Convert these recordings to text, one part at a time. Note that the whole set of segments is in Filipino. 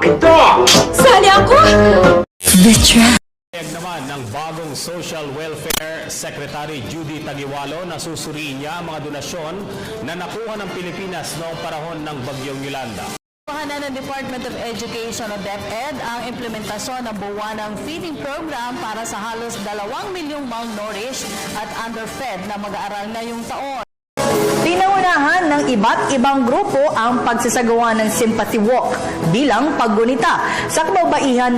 Ito! Sali ako! The Trap. Payag naman ng bagong Social Welfare Secretary Judy Tagiwalo na susuriin niya ang mga donasyon na nakuha ng Pilipinas noong panahon ng Bagyong Yolanda. Pahanan ng Department of Education o DepEd ang implementasyon ng buwanang feeding program para sa halos 2 milyong malnourished at underfed na mag-aaral ngayong taon. Pinaunahan ng iba't ibang grupo ang pagsasagawa ng sympathy walk bilang paggunita sa kabayanihan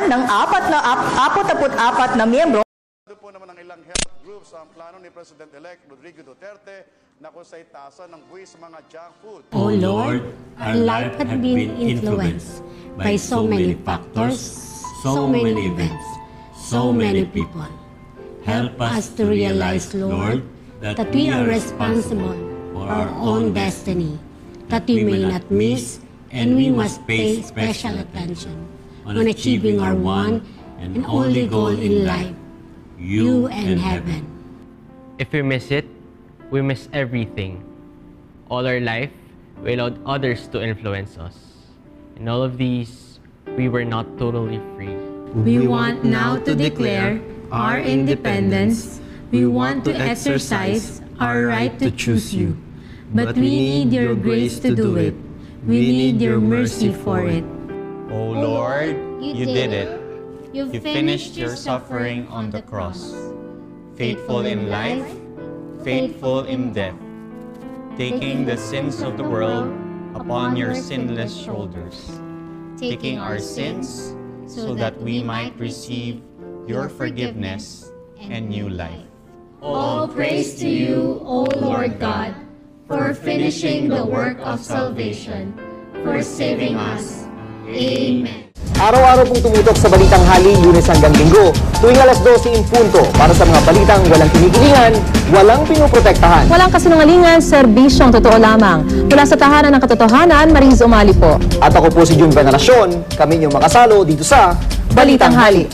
ng 44 na miyembro. Ito po naman ang ilang health groups ang plano ni President-elect Rodrigo Duterte na kung sa'y tasa ng buwis sa mga junk food. O Lord, our life had been influenced by so many factors, so many events, so many people. Help us to realize, Lord, that we are responsible for our own destiny, that we may not miss, and we must pay special attention on achieving our one and only goal in life, you and heaven. If we miss it, we miss everything. All our life, we allowed others to influence us. In all of these, we were not totally free. We want now to declare our independence. We want to exercise our right to choose you. But we need your grace to do it. We need your mercy for it. O Lord, you did it. You finished your suffering on the cross. Faithful in life, faithful in death, taking the sins of the world upon your sinless shoulders, taking our sins so that we might receive your forgiveness and new life. All praise to you, O Lord God, for finishing the work of salvation, for saving us. Amen. Araw-araw pong tumutok sa Balitang Hali, Lunes hanggang Linggo, tuwing alas 12 in punto para sa mga balitang walang kinikilingan, walang pinoprotektahan. Walang kasinungalingan, serbisyong totoo lamang. Mula sa tahanan ng katotohanan, Mariz Umali po. At ako po si Jun Veneracion, kami inyong makasalo dito sa Balitang Hali.